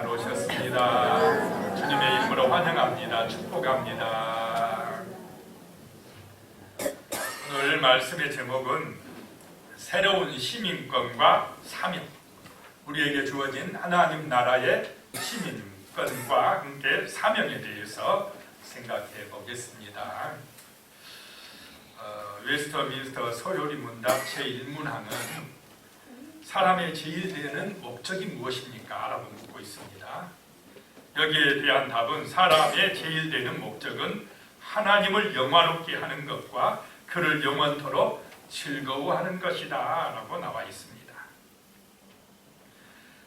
잘 오셨습니다. 주님의 이름으로 환영합니다. 축복합니다. 오늘 말씀의 제목은 새로운 시민권과 사명, 우리에게 주어진 하나님 나라의 시민권과 함께 사명에 대해서 생각해 보겠습니다. 웨스터민스터 소요리 문답 제1문항은 사람의 제일 되는 목적이 무엇입니까? 라고 묻고 있습니다. 여기에 대한 답은 사람의 제일 되는 목적은 하나님을 영화롭게 하는 것과 그를 영원토록 즐거워하는 것이다 라고 나와 있습니다.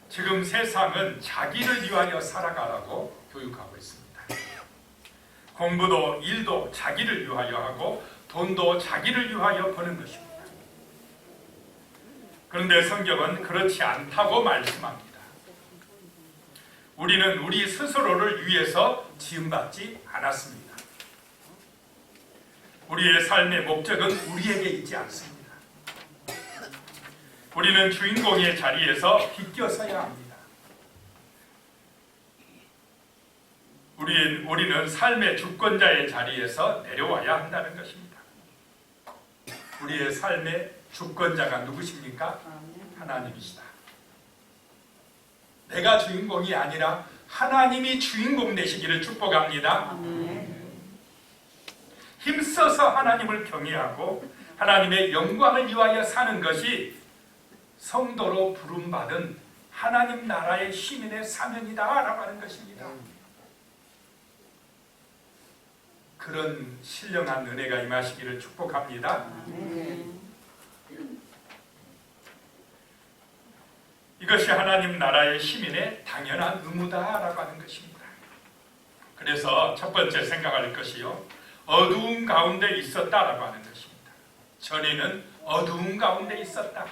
지금 세상은 자기를 위하여 살아가라고 교육하고 있습니다. 공부도 일도 자기를 위하여 하고 돈도 자기를 위하여 버는 것입니다. 그런데 성경은 그렇지 않다고 말씀합니다. 우리는 우리 스스로를 위해서 지음받지 않았습니다. 우리의 삶의 목적은 우리에게 있지 않습니다. 우리는 주인공의 자리에서 비껴서야 합니다. 우리는 삶의 주권자의 자리에서 내려와야 한다는 것입니다. 우리의 삶의 주권자가 누구십니까? 하나님이시다. 내가 주인공이 아니라 하나님이 주인공 되시기를 축복합니다. 힘써서 하나님을 경외하고 하나님의 영광을 위하여 사는 것이 성도로 부름받은 하나님 나라의 시민의 사명이다 라고 하는 것입니다. 그런 신령한 은혜가 임하시기를 축복합니다. 이것이 하나님 나라의 시민의 당연한 의무다라고 하는 것입니다. 그래서 첫 번째 생각할 것이요, 어두운 가운데 있었다라고 하는 것입니다. 전에는 어두운 가운데 있었다.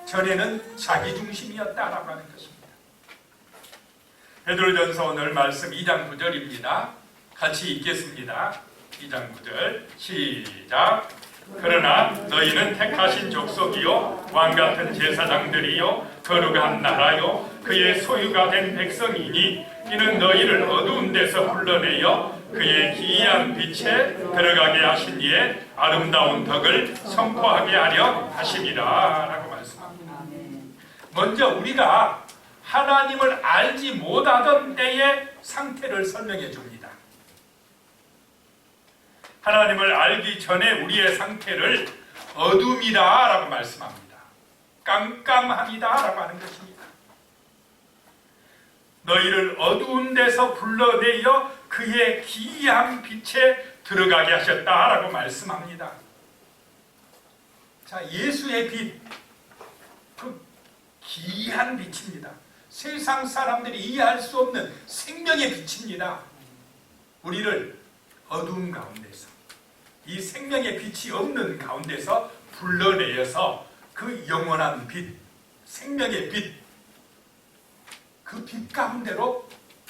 전에는 자기중심이었다라고 하는 것입니다. 베드로전서 오늘 말씀 2장 9절입니다. 같이 읽겠습니다. 2장 9절 시작. 그러나 너희는 택하신 족속이요 왕같은 제사장들이요 거룩한 나라요 그의 소유가 된 백성이니 이는 너희를 어두운 데서 불러내어 그의 기이한 빛에 들어가게 하신 이의 아름다운 덕을 선포하게 하려 하심이라 라고 말씀합니다. 먼저 우리가 하나님을 알지 못하던 때의 상태를 설명해 줍니다. 하나님을 알기 전에 우리의 상태를 어둠이다 라고 말씀합니다. 깜깜함이다 라고 하는 것입니다. 너희를 어두운 데서 불러내어 그의 기이한 빛에 들어가게 하셨다 라고 말씀합니다. 자, 예수의 빛, 그 기이한 빛입니다. 세상 사람들이 이해할 수 없는 생명의 빛입니다. 우리를 어두운 가운데서, 이 생명의 빛이 없는 가운데서 불러내어서 그 영원한 빛, 생명의 빛, 그 빛 가운데로,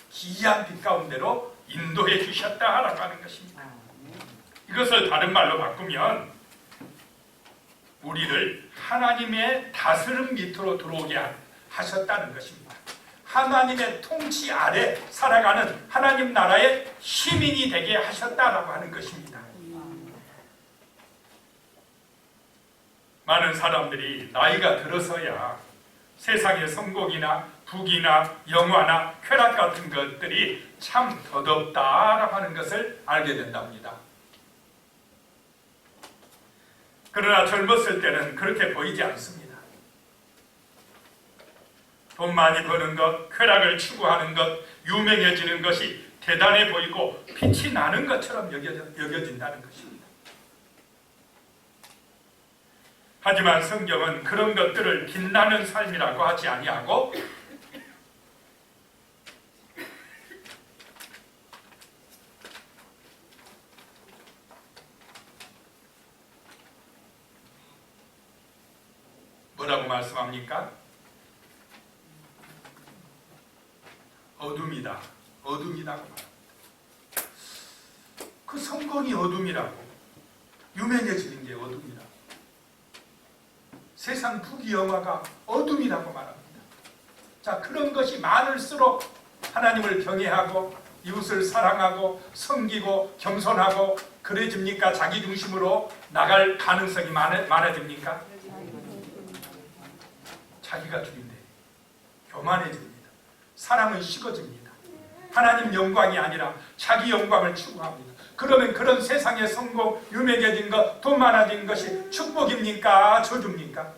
기이한 빛 가운데로 인도해 주셨다라고 하는 것입니다. 이것을 다른 말로 바꾸면 우리를 하나님의 다스림 밑으로 들어오게 하셨다는 것입니다. 하나님의 통치 아래 살아가는 하나님 나라의 시민이 되게 하셨다라고 하는 것입니다. 많은 사람들이 나이가 들어서야 세상의 성공이나 부귀나 영화나 쾌락 같은 것들이 참 덧없다라고 하는 것을 알게 된답니다. 그러나 젊었을 때는 그렇게 보이지 않습니다. 돈 많이 버는 것, 쾌락을 추구하는 것, 유명해지는 것이 대단해 보이고 빛이 나는 것처럼 여겨진다는 것입니다. 하지만 성경은 그런 것들을 빛나는 삶이라고 하지 아니하고 뭐라고 말씀합니까? 어둠이다. 어둠이라고 말합니다. 그 성공이 어둠이라고, 유명해지는 게 어둠이라고, 세상 부귀영화가 어둠이라고 말합니다. 자, 그런 것이 많을수록 하나님을 경외하고 이웃을 사랑하고 섬기고 겸손하고 그래집니까? 자기 중심으로 나갈 가능성이 많아집니까? 자기가 주인데 교만해집니다. 사랑은 식어집니다. 하나님 영광이 아니라 자기 영광을 추구합니다. 그러면 그런 세상의 성공, 유명해진 것, 돈 많아진 것이 축복입니까? 저주입니까?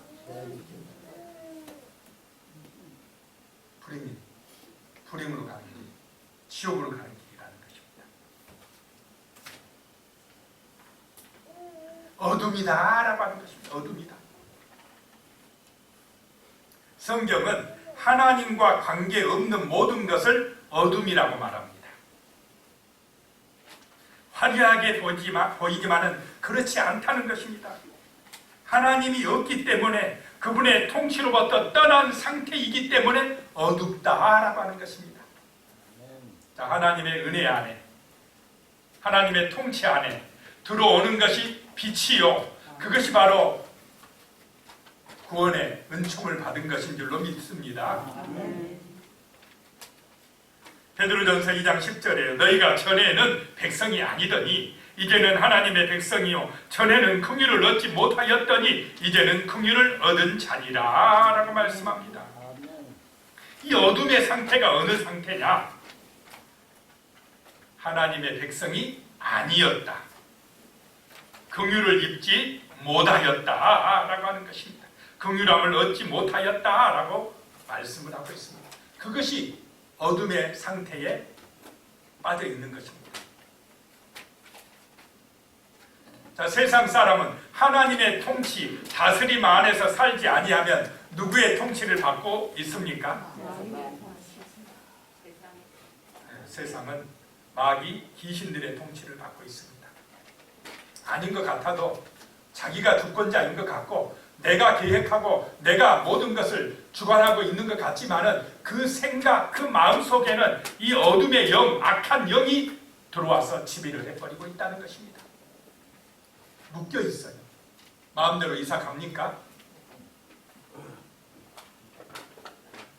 불임으로 가는 길, 지옥으로 가는 길이라는 것입니다. 어둠이다라고 하는 것입니다. 어둠이다. 성경은 하나님과 관계없는 모든 것을 어둠이라고 말합니다. 화려하게 보이지만은 그렇지 않다는 것입니다. 하나님이 없기 때문에 그분의 통치로부터 떠난 상태이기 때문에 어둡다라고 하는 것입니다. 자, 하나님의 은혜 안에, 하나님의 통치 안에 들어오는 것이 빛이요, 그것이 바로 구원의 은총을 받은 것인 줄로 믿습니다. 베드로전서 2장 10절에 너희가 전에는 백성이 아니더니 이제는 하나님의 백성이요 전에는 긍휼을 얻지 못하였더니 이제는 긍휼을 얻은 자니라 라고 말씀합니다. 이 어둠의 상태가 어느 상태냐? 하나님의 백성이 아니었다, 긍휼을 입지 못하였다 라고 하는 것입니다. 긍휼함을 얻지 못하였다 라고 말씀을 하고 있습니다. 그것이 어둠의 상태에 빠져 있는 것입니다. 자, 세상 사람은 하나님의 통치, 다스림 안에서 살지 아니하면 누구의 통치를 받고 있습니까? 세상은 마귀, 귀신들의 통치를 받고 있습니다. 아닌 것 같아도 자기가 주권자인 것 같고 내가 계획하고 내가 모든 것을 주관하고 있는 것 같지만은 그 생각, 그 마음속에는 이 어둠의 영, 악한 영이 들어와서 지배를 해버리고 있다는 것입니다. 묶여 있어요. 마음대로 이사 갑니까?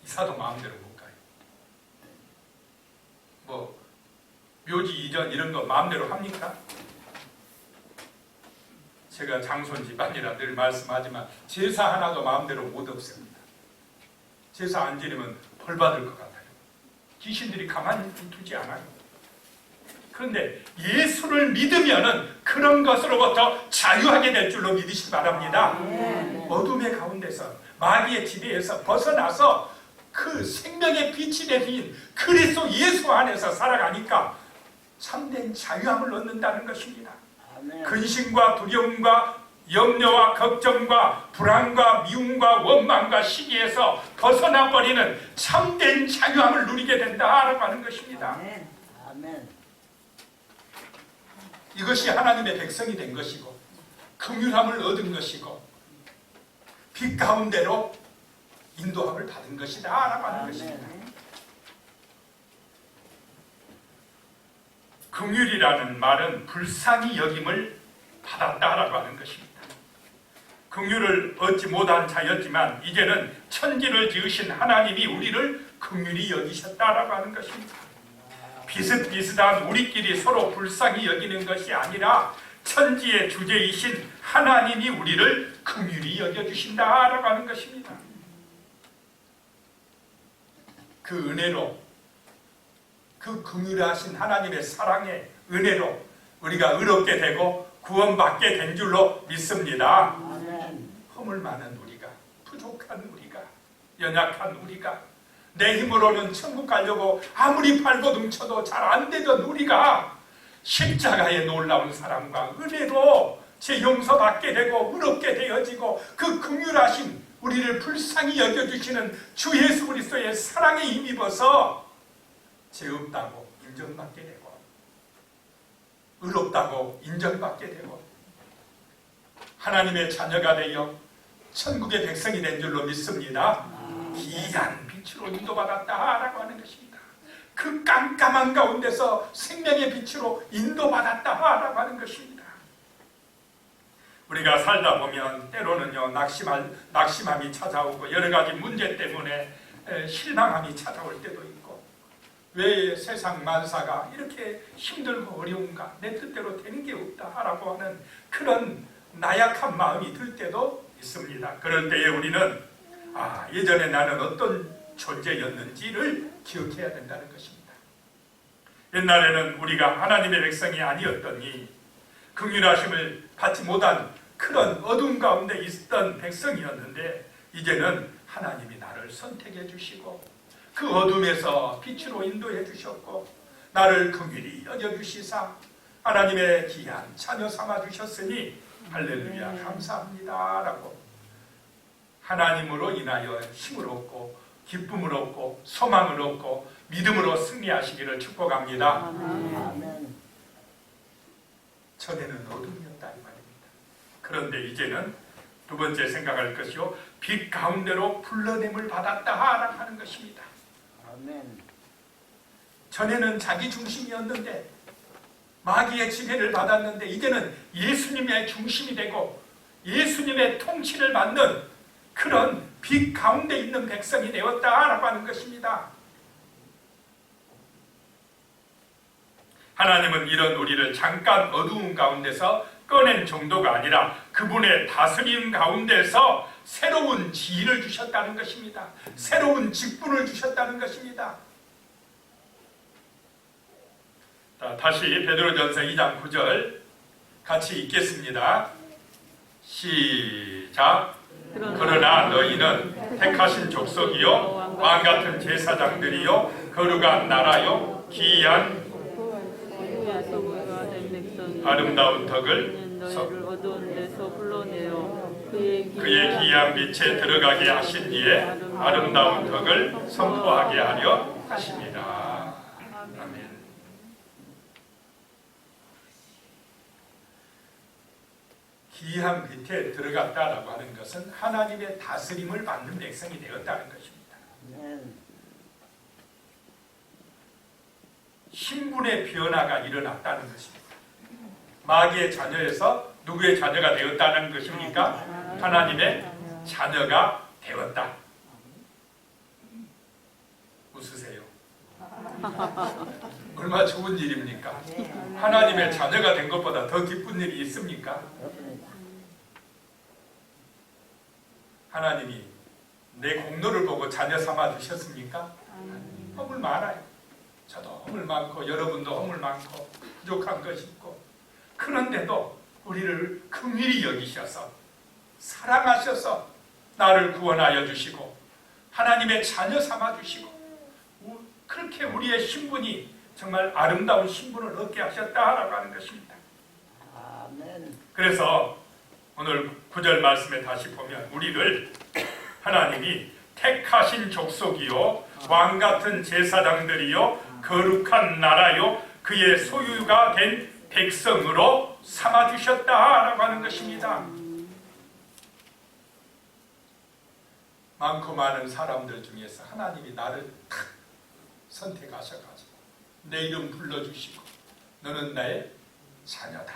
이사도 마음대로 못 가요. 뭐 묘지 이전 이런 거 마음대로 합니까? 제가 장손 집안이라 늘 말씀하지만 제사 하나도 마음대로 못 없습니다. 제사 안 지르면 벌 받을 것 같아요. 귀신들이 가만히 두지 않아요. 그런데 예수를 믿으면은 그런 것으로부터 자유하게 될 줄로 믿으시기 바랍니다. 어둠의 가운데서 마귀의 지배에서 벗어나서 그 생명의 빛이 되신 그리스도 예수 안에서 살아가니까 참된 자유함을 얻는다는 것입니다. 근심과 두려움과 염려와 걱정과 불안과 미움과 원망과 시기에서 벗어나버리는 참된 자유함을 누리게 된다라고 하는 것입니다. 이것이 하나님의 백성이 된 것이고 긍휼함을 얻은 것이고 빛 가운데로 인도함을 받은 것이다 라고 하는 것입니다. 긍휼이라는 말은 불쌍히 여김을 받았다라고 하는 것입니다. 긍휼을 얻지 못한 자였지만 이제는 천지를 지으신 하나님이 우리를 긍휼히 여기셨다라고 하는 것입니다. 비슷비슷한 우리끼리 서로 불쌍히 여기는 것이 아니라 천지의 주제이신 하나님이 우리를 긍휼히 여겨주신다라고 하는 것입니다. 그 은혜로, 그 긍휼하신 하나님의 사랑의 은혜로 우리가 의롭게 되고 구원받게 된 줄로 믿습니다. 허물 많은 우리가, 부족한 우리가, 연약한 우리가, 내 힘으로는 천국 가려고 아무리 팔고 등쳐도 잘 안 되던 우리가 십자가의 놀라운 사랑과 은혜로 제 용서받게 되고 의롭게 되어지고 그 긍휼하신 우리를 불쌍히 여겨주시는 주 예수 그리스도의 사랑에 힘입어서 죄 없다고 인정받게 되고 의롭다고 인정받게 되고 하나님의 자녀가 되어 천국의 백성이 된 줄로 믿습니다. 귀한 빛으로 인도받았다라고 하는 것입니다. 그 깜깜한 가운데서 생명의 빛으로 인도받았다라고 하는 것입니다. 우리가 살다 보면 때로는요 낙심함이 찾아오고 여러 가지 문제 때문에 실망함이 찾아올 때도 있고 왜 세상 만사가 이렇게 힘들고 어려운가? 내 뜻대로 되는 게 없다라고 하는 그런 나약한 마음이 들 때도 있습니다. 그럴 때에 우리는 예전에 나는 어떤 존재였는지를 기억해야 된다는 것입니다. 옛날에는 우리가 하나님의 백성이 아니었더니 긍휼하심을 받지 못한 그런 어둠 가운데 있던 백성이었는데 이제는 하나님이 나를 선택해 주시고 그 어둠에서 빛으로 인도해 주셨고 나를 긍휼히 여겨주시사 하나님의 귀한 자녀 삼아 주셨으니 할렐루야 감사합니다 라고 하나님으로 인하여 힘을 얻고 기쁨을 얻고 소망을 얻고 믿음으로 승리하시기를 축복합니다. 아멘. 전에는 어둠이었다 이 말입니다. 그런데 이제는 두 번째 생각할 것이요 빛 가운데로 불러냄을 받았다 하는 것입니다. 아멘. 전에는 자기 중심이었는데 마귀의 지배를 받았는데 이제는 예수님의 중심이 되고 예수님의 통치를 받는 그런 빛 가운데 있는 백성이 되었다라고 하는 것입니다. 하나님은 이런 우리를 잠깐 어두운 가운데서 꺼낸 정도가 아니라 그분의 다스림 가운데서 새로운 지위를 주셨다는 것입니다. 새로운 직분을 주셨다는 것입니다. 다시 베드로전서 2장 9절 같이 읽겠습니다. 시작. 그러나 너희는 택하신 족속이요 왕같은 제사장들이요 거룩한 나라요 귀한 아름다운 덕을 너희를 어두운 데서 불러내어 그의 귀한 빛에 들어가게 하신 이에 아름다운 덕을 선포하게 하려 하십니다. 아멘. 귀한 빛에 들어갔다라고 하는 것은 하나님의 다스림을 받는 백성이 되었다는 것입니다. 아멘. 신분의 변화가 일어났다는 것입니다. 마귀의 자녀에서 누구의 자녀가 되었다는 것입니까? 하나님의 자녀가 되었다. 웃으세요. 얼마나 좋은 일입니까? 하나님의 자녀가 된 것보다 더 기쁜 일이 있습니까? 하나님이 내 공로를 보고 자녀 삼아 주셨습니까? 허물 많아요. 저도 허물 많고 여러분도 허물 많고 부족한 것이 있고 그런데도 우리를 긍휼히 여기셔서 사랑하셔서 나를 구원하여 주시고 하나님의 자녀 삼아 주시고 그렇게 우리의 신분이 정말 아름다운 신분을 얻게 하셨다라고 하는 것입니다. 아멘. 그래서 오늘 9절 말씀에 다시 보면 우리를 하나님이 택하신 족속이요 왕같은 제사장들이요 거룩한 나라요 그의 소유가 된 백성으로 삼아주셨다라고 하는 것입니다. 많고 많은 사람들 중에서 하나님이 나를 탁 선택하셔가지고 내 이름 불러주시고 너는 나의 자녀다,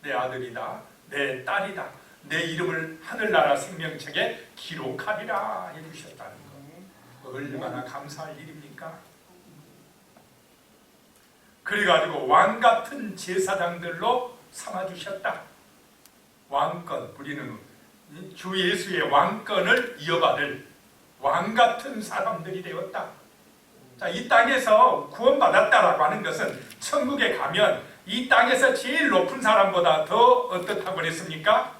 내 아들이다, 내 딸이다, 내 이름을 하늘나라 생명책에 기록하리라 해주셨다는 것 얼마나 감사할 일입니까? 그래가지고 왕같은 제사장들로 삼아주셨다. 왕권, 우리는 주 예수의 왕권을 이어받을 왕같은 사람들이 되었다. 자, 이 땅에서 구원받았다라고 하는 것은 천국에 가면 이 땅에서 제일 높은 사람보다 더 어떻다고 그랬습니까?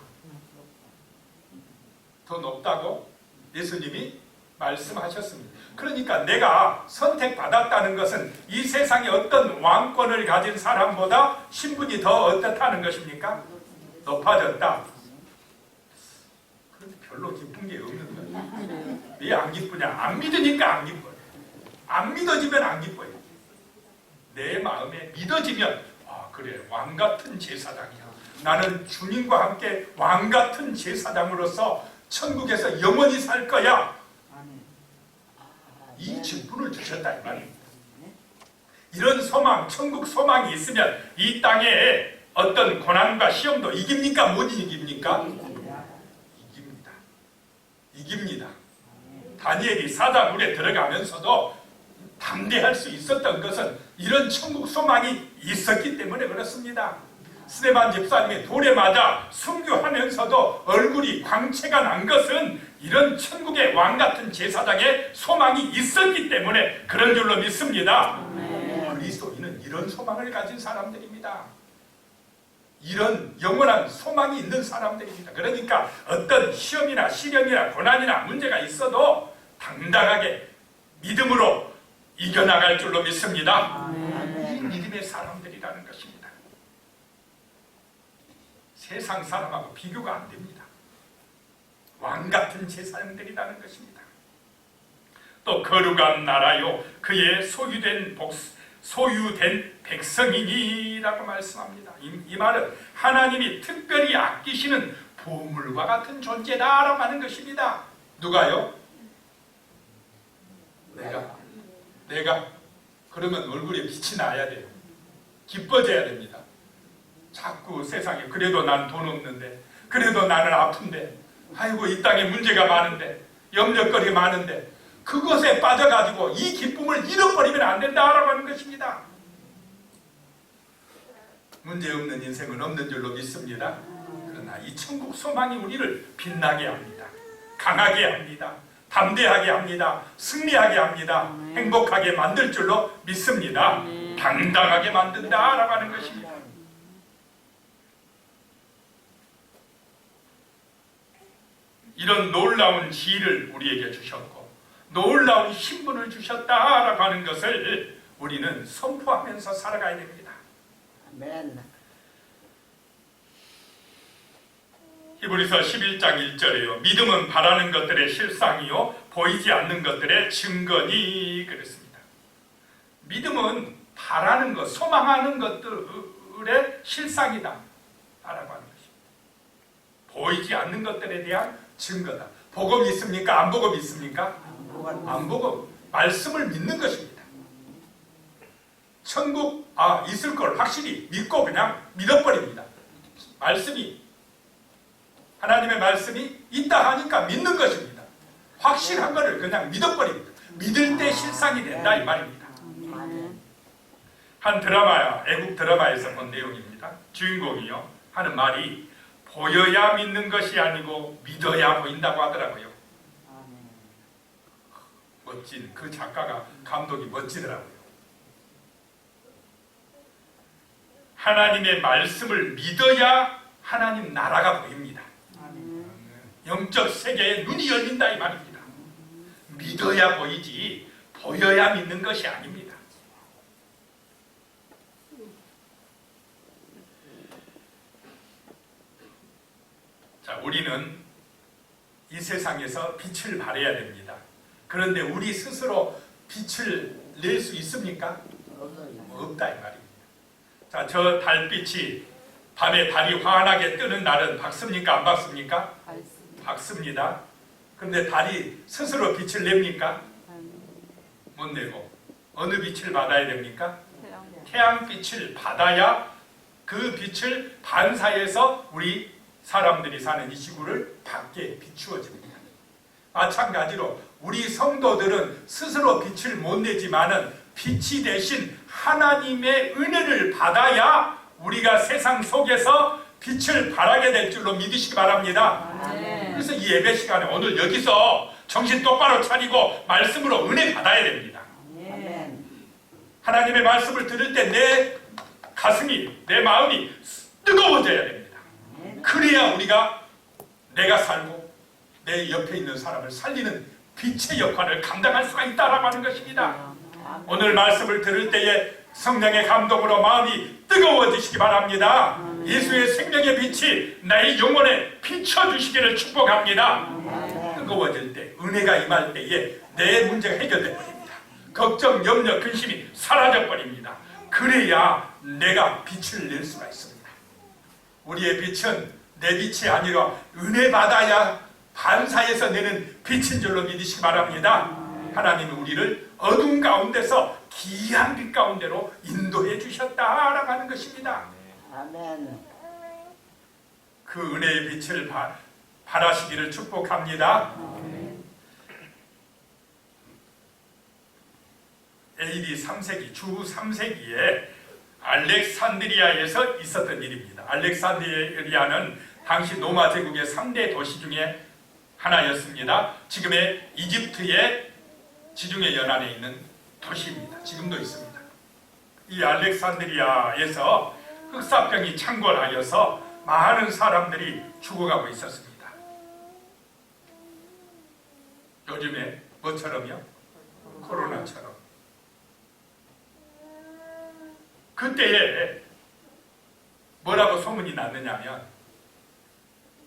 더 높다고 예수님이 말씀하셨습니다. 그러니까 내가 선택받았다는 것은 이 세상에 어떤 왕권을 가진 사람보다 신분이 더 어떻다는 것입니까? 높아졌다. 그런데 별로 기쁜 게 없는 거야. 왜 안 기쁘냐? 안 믿으니까 안 기뻐요. 안 믿어지면 안 기뻐요. 내 마음에 믿어지면 그래 왕같은 제사장이야. 나는 주님과 함께 왕같은 제사장으로서 천국에서 영원히 살 거야. 이 직분을 주셨다 이 말입니다. 이런 소망, 천국 소망이 있으면 이 땅에 어떤 고난과 시험도 이깁니까? 못 이깁니까? 이깁니다. 다니엘이 사자굴에 들어가면서도 담대할 수 있었던 것은 이런 천국 소망이 있었기 때문에 그렇습니다. 스데반 집사님이 돌에 맞아 순교하면서도 얼굴이 광채가 난 것은 이런 천국의 왕 같은 제사장의 소망이 있었기 때문에 그런 줄로 믿습니다. 그리스도인은 이런 소망을 가진 사람들입니다. 이런 영원한 소망이 있는 사람들입니다. 그러니까 어떤 시험이나 시련이나 고난이나 문제가 있어도 당당하게 믿음으로 이겨나갈 줄로 믿습니다. 이 믿음의 사람들이라는 것입니다. 세상 사람하고 비교가 안 됩니다. 왕 같은 제사장들이라는 것입니다. 또 거룩한 나라요 그의 소유된 백성이니라고 말씀합니다. 이 말은 하나님이 특별히 아끼시는 보물과 같은 존재다라고 하는 것입니다. 누가요? 내가 그러면 얼굴에 빛이 나야 돼요. 기뻐져야 됩니다. 자꾸 세상에 그래도 난 돈 없는데, 그래도 나는 아픈데, 아이고 이 땅에 문제가 많은데, 염려거리 많은데, 그것에 빠져가지고 이 기쁨을 잃어버리면 안 된다라고 하는 것입니다. 문제 없는 인생은 없는 줄로 믿습니다. 그러나 이 천국 소망이 우리를 빛나게 합니다. 강하게 합니다. 담대하게 합니다. 승리하게 합니다. 행복하게 만들 줄로 믿습니다. 당당하게 만든다라고 하는 것입니다. 이런 놀라운 지혜를 우리에게 주셨고 놀라운 신분을 주셨다라고 하는 것을 우리는 선포하면서 살아가야 됩니다. 아멘. 히브리서 11장 1절에요. 믿음은 바라는 것들의 실상이요 보이지 않는 것들의 증거니 그랬습니다. 믿음은 바라는 것, 소망하는 것들의 실상이다 라고 하는 것입니다. 보이지 않는 것들에 대한 증거다. 보고 믿습니까? 안 보고 믿습니까? 안 보고 말씀을 믿는 것입니다. 천국 있을 걸 확실히 믿고 그냥 믿어버립니다. 말씀이 하나님의 말씀이 있다 하니까 믿는 것입니다. 확실한 것을 그냥 믿어버립니다. 믿을 때 실상이 된다 이 말입니다. 한 드라마야, 애국 드라마에서 본 내용입니다. 주인공이요 하는 말이 보여야 믿는 것이 아니고 믿어야 보인다고 하더라고요. 멋진 그 작가가 감독이 멋지더라고요. 하나님의 말씀을 믿어야 하나님 나라가 보입니다. 영적 세계에 눈이 열린다 이 말입니다. 믿어야 보이지 보여야 믿는 것이 아닙니다. 자, 우리는 이 세상에서 빛을 발해야 됩니다. 그런데 우리 스스로 빛을 낼 수 있습니까? 없다 이 말입니다. 자, 저 달빛이 밤에 달이 환하게 뜨는 날은 밝습니까? 안 밝습니까? 밝습니다. 그런데 달이 스스로 빛을 냅니까? 못 내고 어느 빛을 받아야 됩니까? 태양빛을 받아야 그 빛을 반사해서 우리 사람들이 사는 이 지구를 밖에 비추어집니다. 마찬가지로 우리 성도들은 스스로 빛을 못 내지만은 빛이 대신 하나님의 은혜를 받아야 우리가 세상 속에서 빛을 발하게 될 줄로 믿으시기 바랍니다. 그래서 이 예배 시간에 오늘 여기서 정신 똑바로 차리고 말씀으로 은혜 받아야 됩니다. 하나님의 말씀을 들을 때 내 가슴이, 내 마음이 뜨거워져야 됩니다. 그래야 우리가 내가 살고 내 옆에 있는 사람을 살리는 빛의 역할을 감당할 수가 있다라고 하는 것입니다. 오늘 말씀을 들을 때에 성령의 감동으로 마음이 뜨거워지시기 바랍니다. 예수의 생명의 빛이 나의 영혼에 비춰주시기를 축복합니다. 뜨거워질 때, 은혜가 임할 때에 내 문제가 해결돼 버립니다. 걱정, 염려, 근심이 사라져 버립니다. 그래야 내가 빛을 낼 수가 있습니다. 우리의 빛은 내 빛이 아니라 은혜 받아야 반사해서 내는 빛인 줄로 믿으시기 바랍니다. 하나님이 우리를 어둠 가운데서 기이한 빛 가운데로 인도해 주셨다라고 하는 것입니다. 아멘. 그 은혜의 빛을 발하시기를 축복합니다. AD 3세기, 주 3세기에 알렉산드리아에서 있었던 일입니다. 알렉산드리아는 당시 로마 제국의 3대 도시 중에 하나였습니다. 지금의 이집트의 지중해 연안에 있는 도시입니다. 지금도 있습니다. 이 알렉산드리아에서 흑사병이 창궐하여서 많은 사람들이 죽어가고 있었습니다. 요즘에 뭐처럼요? 코로나처럼. 그때에 뭐라고 소문이 났느냐면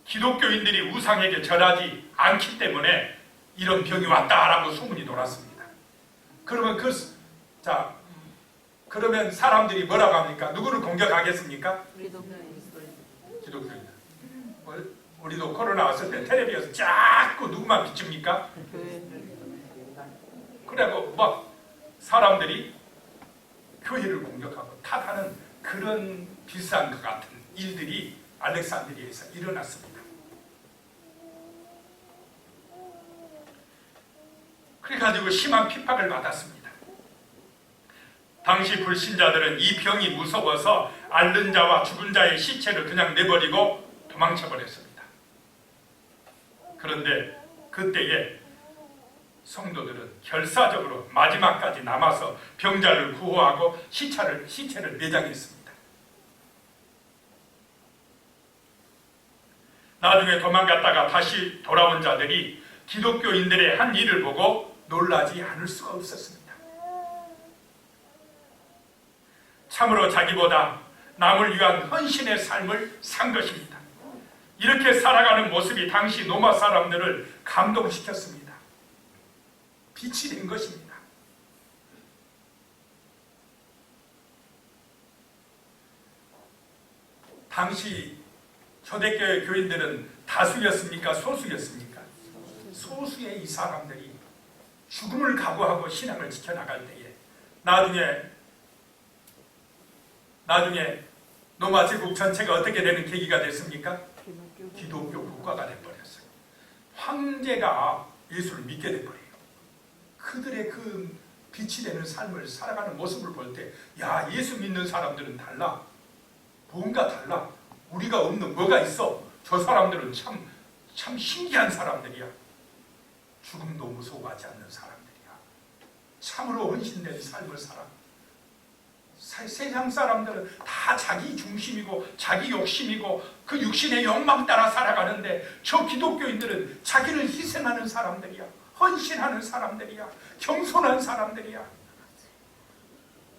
기독교인들이 우상에게 절하지 않기 때문에 이런 병이 왔다라고 소문이 돌았습니다. 그러면 그러면 사람들이 뭐라고 합니까? 누구를 공격하겠습니까? 기독교인. 우리도 코로나 왔을 때 텔레비에서 자꾸 누구만 비춥니까? 그래고 막 사람들이 교회를 공격하고 탓하는 그런 비슷한 것 같은 일들이 알렉산드리아에서 일어났습니다. 그래가지고 심한 핍박을 받았습니다. 당시 불신자들은 이 병이 무서워서 앓는 자와 죽은 자의 시체를 그냥 내버리고 도망쳐 버렸습니다. 그런데 그때에 성도들은 결사적으로 마지막까지 남아서 병자를 구호하고 시체를 내장했습니다. 나중에 도망갔다가 다시 돌아온 자들이 기독교인들의 한 일을 보고 놀라지 않을 수가 없었습니다. 참으로 자기보다 남을 위한 헌신의 삶을 산 것입니다. 이렇게 살아가는 모습이 당시 로마 사람들을 감동시켰습니다. 빛이 된 것입니다. 당시 초대교회 교인들은 다수였습니까? 소수였습니까? 소수의 이 사람들이 죽음을 각오하고 신앙을 지켜나갈 때에 나중에 로마 제국 전체가 어떻게 되는 계기가 됐습니까? 기독교 국가가 돼버렸어요. 황제가 예수를 믿게 돼버려요. 그들의 그 빛이 되는 삶을 살아가는 모습을 볼 때, 야, 예수 믿는 사람들은 달라. 뭔가 달라. 우리가 없는 뭐가 있어. 저 사람들은 참 신기한 사람들이야. 죽음도 무서워하지 않는 사람들이야. 참으로 헌신된 삶을 살아. 세상 사람들은 다 자기 중심이고 자기 욕심이고 그 육신의 욕망 따라 살아가는데 저 기독교인들은 자기를 희생하는 사람들이야. 헌신하는 사람들이야. 겸손한 사람들이야.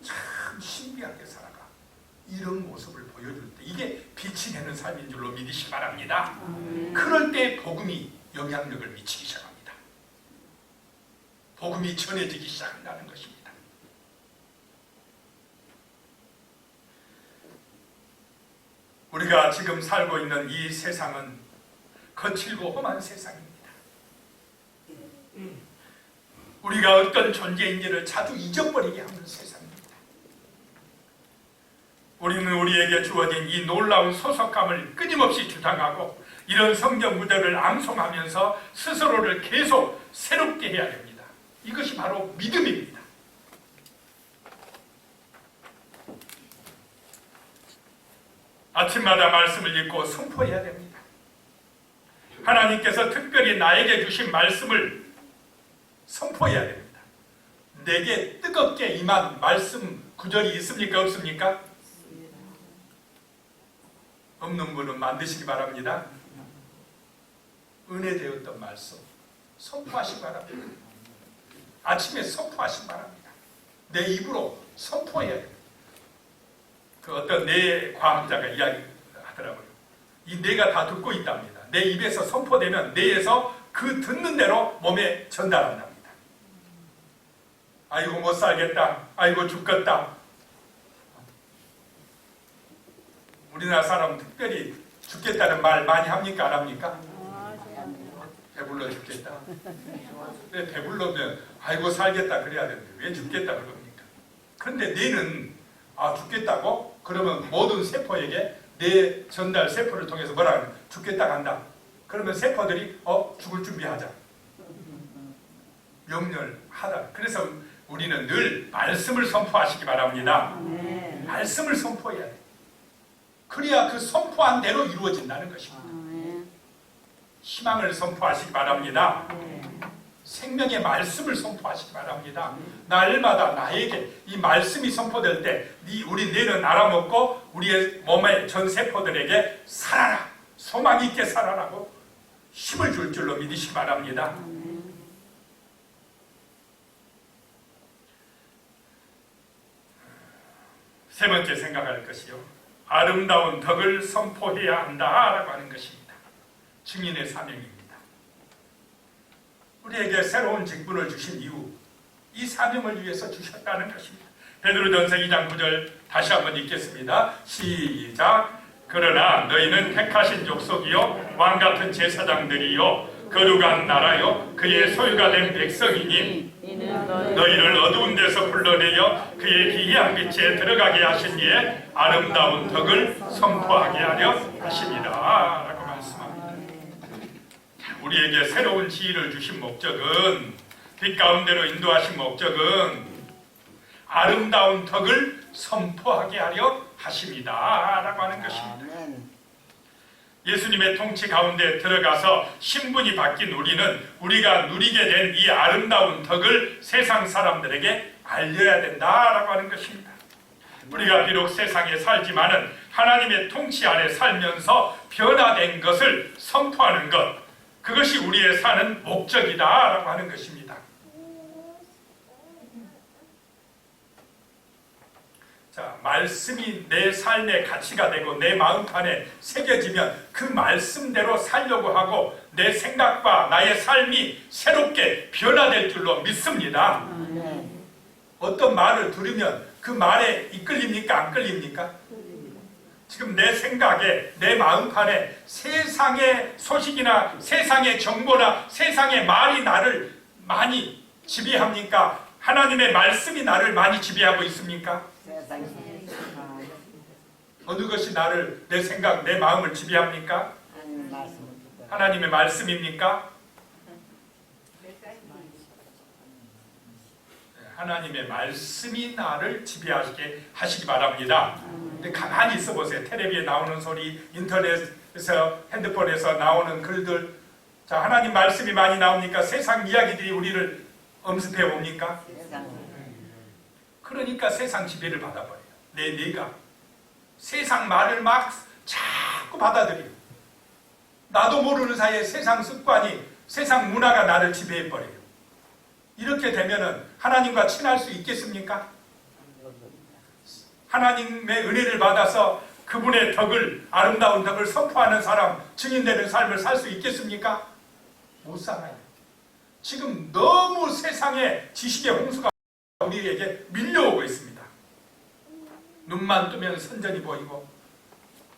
참 신비하게 살아가. 이런 모습을 보여줄 때 이게 빛이 되는 삶인 줄로 믿으시기 바랍니다. 그럴 때 복음이 영향력을 미치기 시작합니다. 복음이 전해지기 시작한다는 것입니다. 우리가 지금 살고 있는 이 세상은 거칠고 험한 세상입니다. 우리가 어떤 존재인지를 자주 잊어버리게 하는 세상입니다. 우리는 우리에게 주어진 이 놀라운 소속감을 끊임없이 주장하고 이런 성경 구절을 암송하면서 스스로를 계속 새롭게 해야 됩니다. 이것이 바로 믿음입니다. 아침마다 말씀을 읽고 선포해야 됩니다. 하나님께서 특별히 나에게 주신 말씀을 선포해야 됩니다. 내게 뜨겁게 임한 말씀 구절이 있습니까? 없습니까? 없는 분은 만드시기 바랍니다. 은혜 되었던 말씀 선포하시기 바랍니다. 아침에 선포하시기 바랍니다. 내 입으로 선포해야 됩니다. 그 어떤 뇌 과학자가 이야기하더라고요. 이 뇌가 다 듣고 있답니다. 내 입에서 선포되면 뇌에서 그 듣는 대로 몸에 전달한답니다. 아이고 못 살겠다. 아이고 죽겠다. 우리나라 사람은 특별히 죽겠다는 말 많이 합니까? 안 합니까? 배불러 죽겠다. 왜 배불러면 아이고 살겠다 그래야 되는데 왜 죽겠다 그럽니까? 그런데 뇌는 죽겠다고? 그러면 모든 세포에게 뇌 전달 세포를 통해서 뭐라 하면 죽겠다 간다. 그러면 세포들이 죽을 준비하자. 명렬하다. 그래서 우리는 늘 말씀을 선포하시기 바랍니다. 말씀을 선포해야 돼. 그래야 그 선포한 대로 이루어진다는 것입니다. 희망을 선포하시기 바랍니다. 생명의 말씀을 선포하시기 바랍니다. 날마다 나에게 이 말씀이 선포될 때 우리 뇌는 알아먹고 우리의 몸의 전 세포들에게 살아라, 소망 있게 살아라고 힘을 줄 줄로 믿으시기 바랍니다. 세 번째 생각할 것이요, 아름다운 덕을 선포해야 한다라고 하는 것입니다. 증인의 사명입니다. 우리에게 새로운 직분을 주신 이유, 이 사명을 위해서 주셨다는 것입니다. 베드로전서 2장 9절 다시 한번 읽겠습니다. 시작. 그러나 너희는 택하신 족속이요 왕같은 제사장들이요 거룩한 나라요 그의 소유가 된 백성이니 너희를 어두운 데서 불러내어 그의 기이한 빛에 들어가게 하신 이의 아름다운 덕을 선포하게 하려 하십니다 라고 말씀합니다. 우리에게 새로운 지혜를 주신 목적은, 빛 가운데로 인도하신 목적은 아름다운 덕을 선포하게 하려 하십니다 라고 하는 것입니다. 예수님의 통치 가운데 들어가서 신분이 바뀐 우리는 우리가 누리게 된 이 아름다운 덕을 세상 사람들에게 알려야 된다라고 하는 것입니다. 우리가 비록 세상에 살지만은 하나님의 통치 아래 살면서 변화된 것을 선포하는 것, 그것이 우리의 사는 목적이다라고 하는 것입니다. 자, 말씀이 내 삶의 가치가 되고 내 마음판에 새겨지면 그 말씀대로 살려고 하고 내 생각과 나의 삶이 새롭게 변화될 줄로 믿습니다. 어떤 말을 들으면 그 말에 이끌립니까? 안 끌립니까? 지금 내 생각에, 내 마음판에 세상의 소식이나 세상의 정보나 세상의 말이 나를 많이 지배합니까? 하나님의 말씀이 나를 많이 지배하고 있습니까? 어느 것이 나를, 내 생각, 내 마음을 지배합니까? 하나님의 말씀입니까? 하나님의 말씀이 나를 지배하시게 하시기 바랍니다. 근데 가만히 있어 보세요. 텔레비에 나오는 소리, 인터넷에서, 핸드폰에서 나오는 글들, 자, 하나님 말씀이 많이 나오니까 세상 이야기들이 우리를 엄습해 옵니까? 그러니까 세상 지배를 받아버려요. 내가 세상 말을 막 자꾸 받아들여요. 나도 모르는 사이에 세상 습관이, 세상 문화가 나를 지배해버려요. 이렇게 되면은 하나님과 친할 수 있겠습니까? 하나님의 은혜를 받아서 그분의 덕을, 아름다운 덕을 선포하는 사람, 증인되는 삶을 살 수 있겠습니까? 못 살아요. 지금 너무 세상의 지식의 홍수가 우리에게 밀려오고 있습니다. 눈만 뜨면 선전이 보이고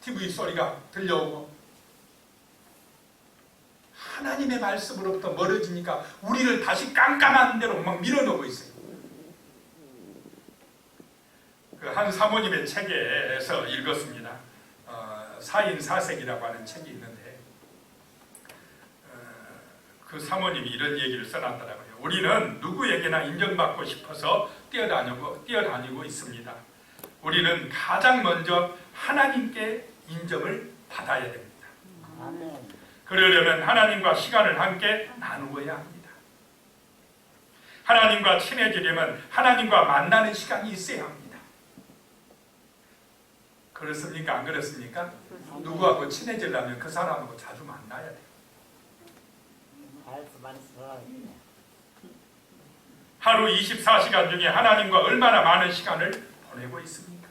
TV 소리가 들려오고 하나님의 말씀으로부터 멀어지니까 우리를 다시 깜깜한 데로 막 밀어넣고 있어요. 그 한 사모님의 책에서 읽었습니다. 사인사색이라고 하는 책이 있는데 그 사모님이 이런 얘기를 써놨더라고요. 우리는 누구에게나 인정받고 싶어서 뛰어다니고 있습니다. 우리는 가장 먼저 하나님께 인정을 받아야 됩니다. 그러려면 하나님과 시간을 함께 나누어야 합니다. 하나님과 친해지려면 하나님과 만나는 시간이 있어야 합니다. 그렇습니까? 안 그렇습니까? 누구하고 친해지려면 그 사람하고 자주 만나야 돼요. 하루 24시간 중에 하나님과 얼마나 많은 시간을 보내고 있습니까?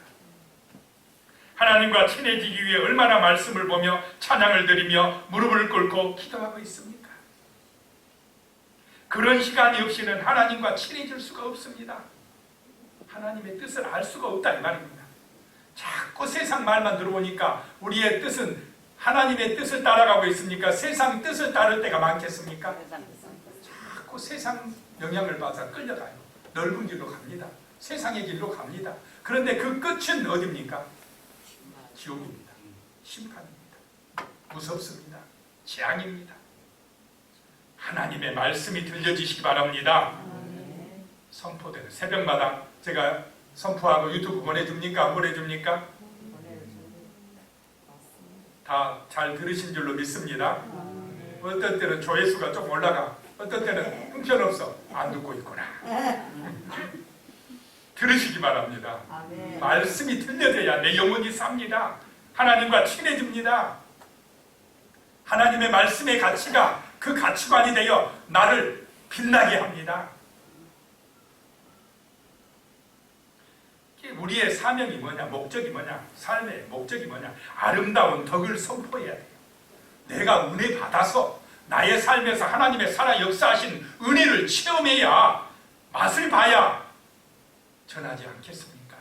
하나님과 친해지기 위해 얼마나 말씀을 보며 찬양을 드리며 무릎을 꿇고 기도하고 있습니까? 그런 시간이 없이는 하나님과 친해질 수가 없습니다. 하나님의 뜻을 알 수가 없다 이 말입니다. 자꾸 세상 말만 들어보니까 우리의 뜻은 하나님의 뜻을 따라가고 있습니까? 세상 뜻을 따를 때가 많겠습니까? 자꾸 세상 영향을 받아 끌려가요. 넓은 길로 갑니다. 세상의 길로 갑니다. 그런데 그 끝은 어디입니까? 지옥입니다. 심판입니다. 무섭습니다. 재앙입니다. 하나님의 말씀이 들려지시기 바랍니다. 선포되는 새벽마다 제가 선포하고 유튜브 보내줍니까? 안 보내줍니까? 다 잘 들으신 줄로 믿습니다. 어떤 때는 조회수가 좀 올라가, 어떤 때는 형편없어. 안 듣고 있구나. 들으시기 바랍니다. 말씀이 들려져야 내 영혼이 삽니다. 하나님과 친해집니다. 하나님의 말씀의 가치가 그 가치관이 되어 나를 빛나게 합니다. 우리의 사명이 뭐냐? 목적이 뭐냐? 삶의 목적이 뭐냐? 아름다운 덕을 선포해야 돼요. 내가 은혜 받아서 나의 삶에서 하나님의 살아 역사하신 은혜를 체험해야, 맛을 봐야 전하지 않겠습니까?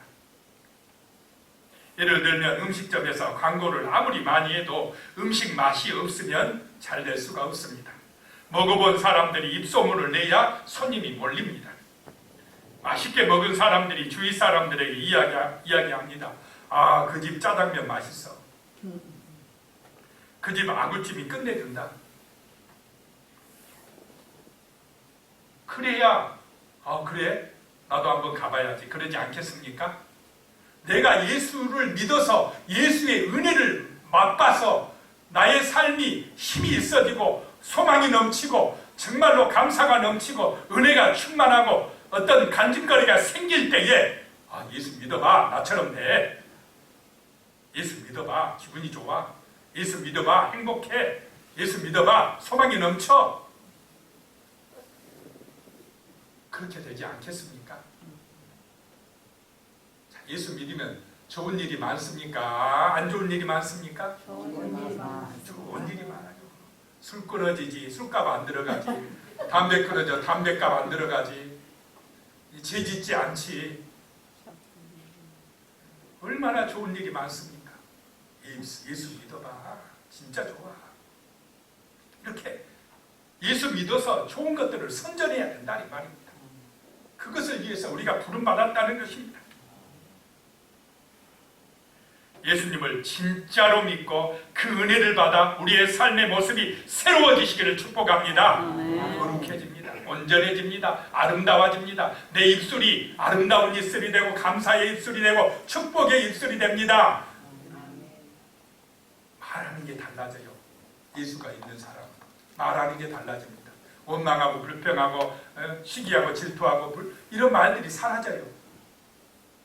예를 들면 음식점에서 광고를 아무리 많이 해도 음식 맛이 없으면 잘 될 수가 없습니다. 먹어본 사람들이 입소문을 내야 손님이 몰립니다. 맛있게 먹은 사람들이 주위 사람들에게 이야기합니다. 아, 그 집 짜장면 맛있어. 그 집 아구찜이 끝내준다. 그래야 그래? 나도 한번 가봐야지. 그러지 않겠습니까? 내가 예수를 믿어서 예수의 은혜를 맛봐서 나의 삶이 힘이 있어지고 소망이 넘치고 정말로 감사가 넘치고 은혜가 충만하고 어떤 간증거리가 생길 때에 예수 믿어봐. 나처럼 돼. 예수 믿어봐. 기분이 좋아. 예수 믿어봐. 행복해. 예수 믿어봐. 소망이 넘쳐. 그렇게 되지 않겠습니까? 자, 예수 믿으면 좋은 일이 많습니까? 안 좋은 일이 많습니까? 좋은 일이 많아요. 술 끊어지지. 술값 안 들어가지. 담배 끊어져. 담배값 안 들어가지. 죄 짓지 않지. 얼마나 좋은 일이 많습니까? 예수 믿어봐. 진짜 좋아. 이렇게 예수 믿어서 좋은 것들을 선전해야 된다 이 말입니다. 그것을 위해서 우리가 부름받았다는 것입니다. 예수님을 진짜로 믿고 그 은혜를 받아 우리의 삶의 모습이 새로워지시기를 축복합니다. 거룩해집니다. 온전해집니다. 아름다워집니다. 내 입술이 아름다운 입술이 되고 감사의 입술이 되고 축복의 입술이 됩니다. 말하는 게 달라져요. 예수가 있는 사람 말하는 게 달라집니다. 원망하고 불평하고 시기하고 질투하고 이런 말들이 사라져요.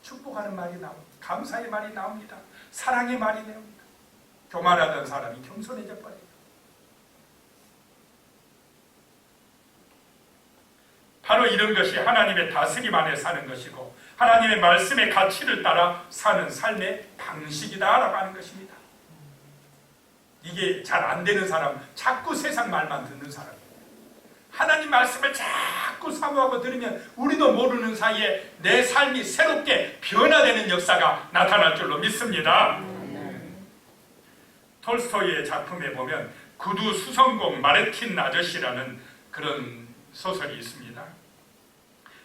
축복하는 말이 나옵니다. 감사의 말이 나옵니다. 사랑의 말이 나옵니다. 교만하던 사람이 겸손해져 버려요. 바로 이런 것이 하나님의 다스림 안에 사는 것이고 하나님의 말씀의 가치를 따라 사는 삶의 방식이다라고 하는 것입니다. 이게 잘 안 되는 사람, 자꾸 세상 말만 듣는 사람, 하나님 말씀을 자꾸 사모하고 들으면 우리도 모르는 사이에 내 삶이 새롭게 변화되는 역사가 나타날 줄로 믿습니다. 톨스토이의 작품에 보면 구두 수성공 마르틴 아저씨라는 그런 소설이 있습니다.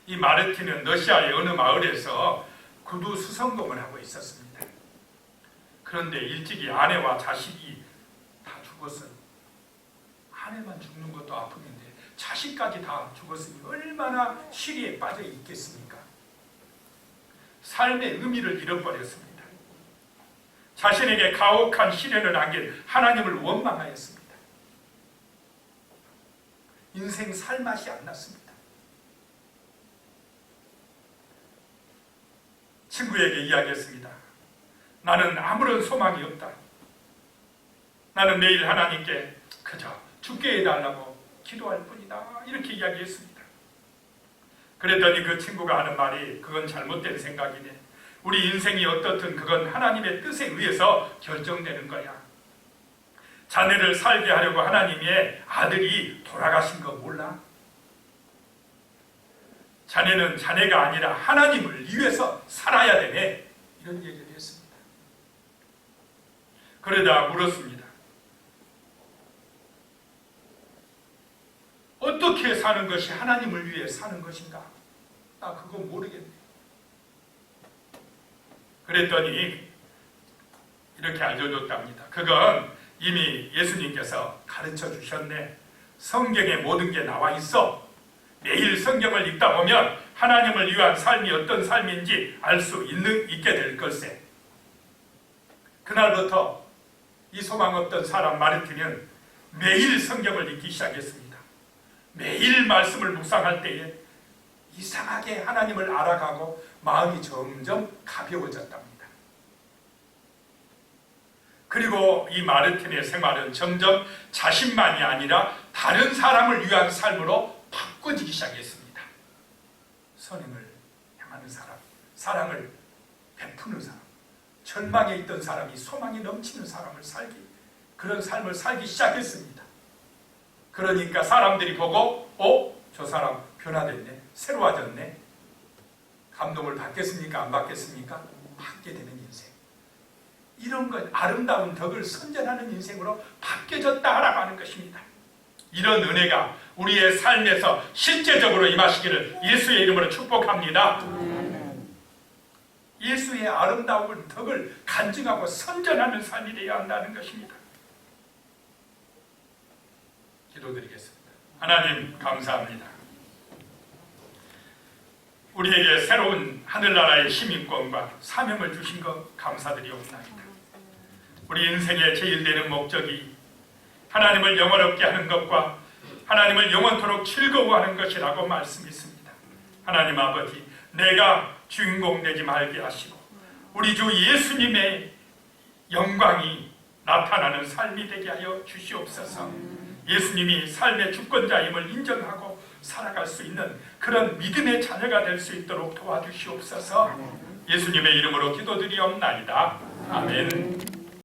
이 마르틴은 러시아의 어느 마을에서 구두 수성공을 하고 있었습니다. 그런데 일찍이 아내와 자식이 다 죽었어요. 아내만 죽는 것도 아픔인데 자식까지 다 죽었으니 얼마나 시리에 빠져 있겠습니까? 삶의 의미를 잃어버렸습니다. 자신에게 가혹한 시련을 안긴 하나님을 원망하였습니다. 인생 살맛이 안 났습니다. 친구에게 이야기했습니다. 나는 아무런 소망이 없다. 나는 매일 하나님께 그저 죽게 해달라고 기도할 뿐이다. 이렇게 이야기했습니다. 그랬더니 그 친구가 하는 말이 그건 잘못된 생각이네. 우리 인생이 어떻든 그건 하나님의 뜻에 의해서 결정되는 거야. 자네를 살게 하려고 하나님의 아들이 돌아가신 거 몰라? 자네는 자네가 아니라 하나님을 위해서 살아야 되네. 이런 얘기를 했습니다. 그러다 물었습니다. 어떻게 사는 것이 하나님을 위해 사는 것인가? 나 그거 모르겠네. 그랬더니 이렇게 알려줬답니다. 그건 이미 예수님께서 가르쳐 주셨네. 성경에 모든 게 나와 있어. 매일 성경을 읽다 보면 하나님을 위한 삶이 어떤 삶인지 알 수 있게 될 걸세. 그날부터 이 소망 없던 사람 마르틴은 매일 성경을 읽기 시작했습니다. 매일 말씀을 묵상할 때에 이상하게 하나님을 알아가고 마음이 점점 가벼워졌답니다. 그리고 이 마르틴의 생활은 점점 자신만이 아니라 다른 사람을 위한 삶으로 바꿔지기 시작했습니다. 선행을 향하는 사람, 사랑을 베푸는 사람, 절망에 있던 사람이 소망이 넘치는 사람을 그런 삶을 살기 시작했습니다. 그러니까 사람들이 보고 저 사람 변화됐네, 새로워졌네. 감동을 받겠습니까? 안 받겠습니까? 받게 되는 인생. 이런 것, 아름다운 덕을 선전하는 인생으로 바뀌어졌다라고 하는 것입니다. 이런 은혜가 우리의 삶에서 실제적으로 임하시기를 예수의 이름으로 축복합니다. 예수의 아름다운 덕을 간증하고 선전하는 삶이 되어야 한다는 것입니다. 기도드리겠습니다. 하나님 감사합니다. 우리에게 새로운 하늘나라의 시민권과 사명을 주신 것 감사드리옵나이다. 우리 인생의 제일 되는 목적이 하나님을 영원롭게 하는 것과 하나님을 영원토록 즐거워하는 것이라고 말씀했습니다. 하나님 아버지, 내가 주인공 되지 말게 하시고 우리 주 예수님의 영광이 나타나는 삶이 되게 하여 주시옵소서. 예수님이 삶의 주권자임을 인정하고 살아갈 수 있는 그런 믿음의 자녀가 될 수 있도록 도와주시옵소서. 예수님의 이름으로 기도드리옵나이다. 아멘.